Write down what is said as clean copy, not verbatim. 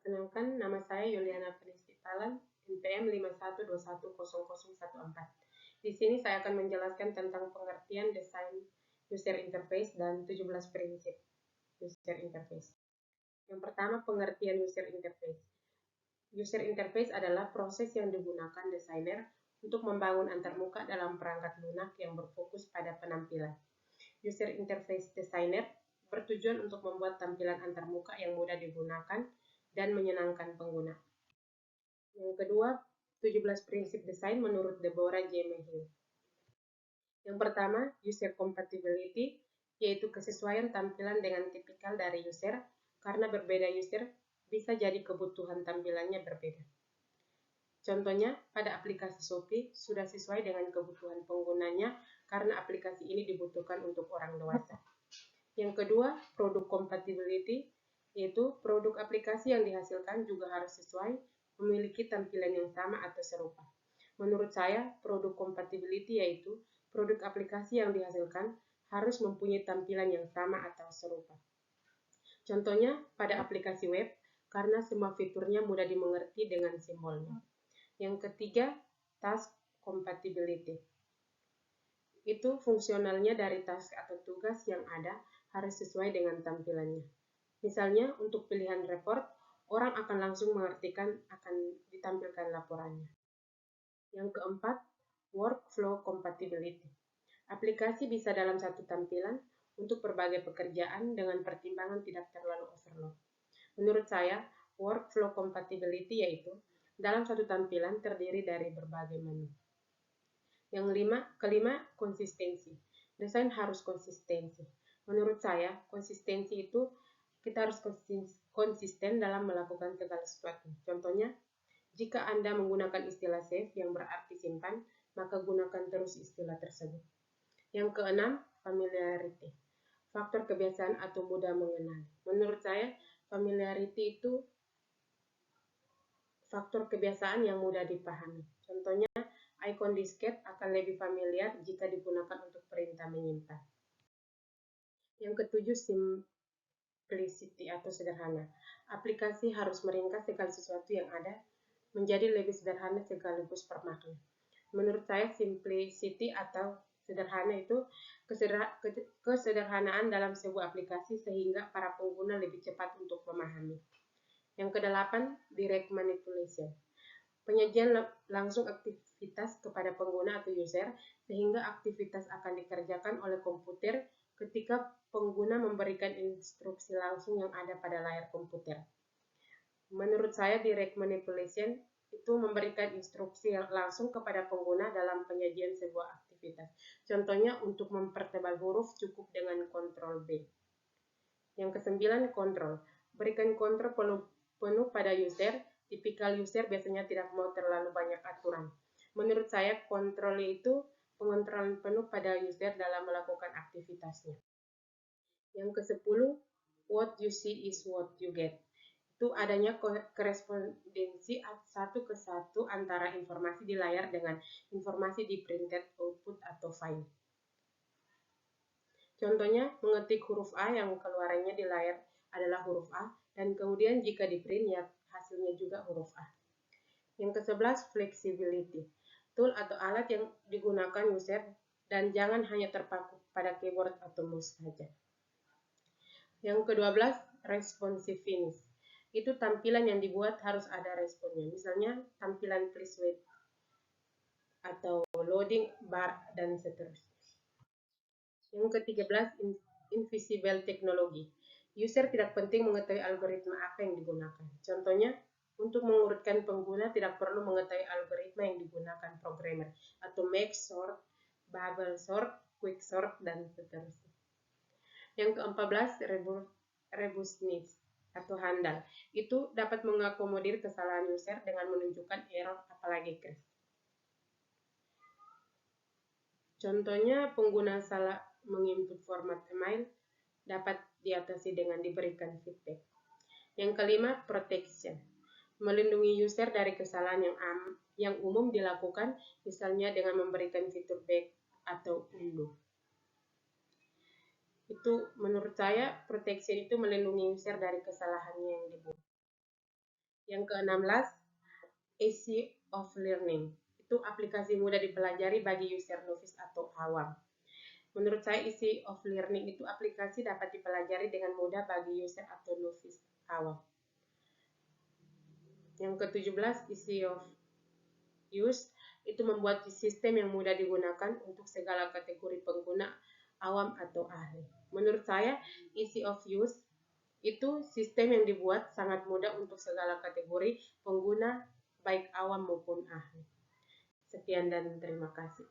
Perkenalkan, nama saya Yuliana Penistitalan, NPM 51210014. Di sini saya akan menjelaskan tentang pengertian desain user interface dan 17 prinsip user interface. Yang pertama, pengertian user interface. User interface adalah proses yang digunakan desainer untuk membangun antarmuka dalam perangkat lunak yang berfokus pada penampilan. User interface designer bertujuan untuk membuat tampilan antarmuka yang mudah digunakan dan menyenangkan pengguna. Yang kedua, 17 prinsip desain menurut Deborah J. Mehill. Yang pertama, user compatibility, yaitu kesesuaian tampilan dengan tipikal dari user, karena berbeda user bisa jadi kebutuhan tampilannya berbeda. Contohnya, pada aplikasi Shopee sudah sesuai dengan kebutuhan penggunanya karena aplikasi ini dibutuhkan untuk orang dewasa. Yang kedua, produk compatibility, yaitu produk aplikasi yang dihasilkan juga harus sesuai, memiliki tampilan yang sama atau serupa. Menurut saya, produk compatibility yaitu produk aplikasi yang dihasilkan harus mempunyai tampilan yang sama atau serupa. Contohnya, pada aplikasi web, karena semua fiturnya mudah dimengerti dengan simbolnya. Yang ketiga, task compatibility. Itu fungsionalnya dari task atau tugas yang ada harus sesuai dengan tampilannya. Misalnya, untuk pilihan report, orang akan langsung mengartikan akan ditampilkan laporannya. Yang keempat, workflow compatibility. Aplikasi bisa dalam satu tampilan untuk berbagai pekerjaan dengan pertimbangan tidak terlalu overload. Menurut saya, workflow compatibility yaitu dalam satu tampilan terdiri dari berbagai menu. Yang kelima, konsistensi. Desain harus konsistensi. Menurut saya, konsistensi itu kita harus konsisten dalam melakukan segala sesuatu. Contohnya, jika Anda menggunakan istilah save yang berarti simpan, maka gunakan terus istilah tersebut. Yang keenam, familiarity. Faktor kebiasaan atau mudah mengenali. Menurut saya, familiarity itu faktor kebiasaan yang mudah dipahami. Contohnya, ikon disket akan lebih familiar jika digunakan untuk perintah menyimpan. Yang ketujuh, simplicity atau sederhana. Aplikasi harus meringkas segala sesuatu yang ada menjadi lebih sederhana sekaligus bermakna. Menurut saya, simplicity atau sederhana itu kesederhanaan dalam sebuah aplikasi sehingga para pengguna lebih cepat untuk memahami. Yang kedelapan, direct manipulation. Penyajian langsung aktivitas kepada pengguna atau user sehingga aktivitas akan dikerjakan oleh komputer ketika pengguna memberikan instruksi langsung yang ada pada layar komputer. Menurut saya, direct manipulation itu memberikan instruksi yang langsung kepada pengguna dalam penyajian sebuah aktivitas. Contohnya, untuk mempertebal huruf cukup dengan Ctrl+B. Yang kesembilan, kontrol. Berikan kontrol penuh pada user. Tipikal user biasanya tidak mau terlalu banyak aturan. Menurut saya, kontrol itu pengontrolan penuh pada user dalam melakukan aktivitasnya. Yang ke-10, what you see is what you get. Itu adanya korespondensi satu ke satu antara informasi di layar dengan informasi di printed output atau file. Contohnya, mengetik huruf A yang keluarannya di layar adalah huruf A, dan kemudian jika di print ya hasilnya juga huruf A. Yang ke-11, flexibility. Tool atau alat yang digunakan user dan jangan hanya terpaku pada keyboard atau mouse saja. Yang ke-12, responsiveness. Itu tampilan yang dibuat harus ada responnya. Misalnya tampilan please wait atau loading bar dan seterusnya. Yang ke-13, invisible technology. User tidak penting mengetahui algoritma apa yang digunakan. Contohnya, untuk mengurutkan pengguna tidak perlu mengetahui algoritma yang digunakan programmer atau make sort, bubble sort, quick sort, dan seterusnya. Yang ke-14, robustness atau handal. Itu dapat mengakomodir kesalahan user dengan menunjukkan error apalagi crash. Contohnya, pengguna salah menginput format email dapat diatasi dengan diberikan feedback. Yang kelima, protection. Melindungi user dari kesalahan yang umum dilakukan, misalnya dengan memberikan fitur back atau undo. Itu menurut saya, protection itu melindungi user dari kesalahannya yang dibuat. Yang ke-16, easy of learning. Itu aplikasi mudah dipelajari bagi user novice atau awam. Menurut saya easy of learning itu aplikasi dapat dipelajari dengan mudah bagi user atau novice awam. Yang ke-17, easy of use, itu membuat sistem yang mudah digunakan untuk segala kategori pengguna, awam atau ahli. Menurut saya, easy of use itu sistem yang dibuat sangat mudah untuk segala kategori pengguna, baik awam maupun ahli. Sekian dan terima kasih.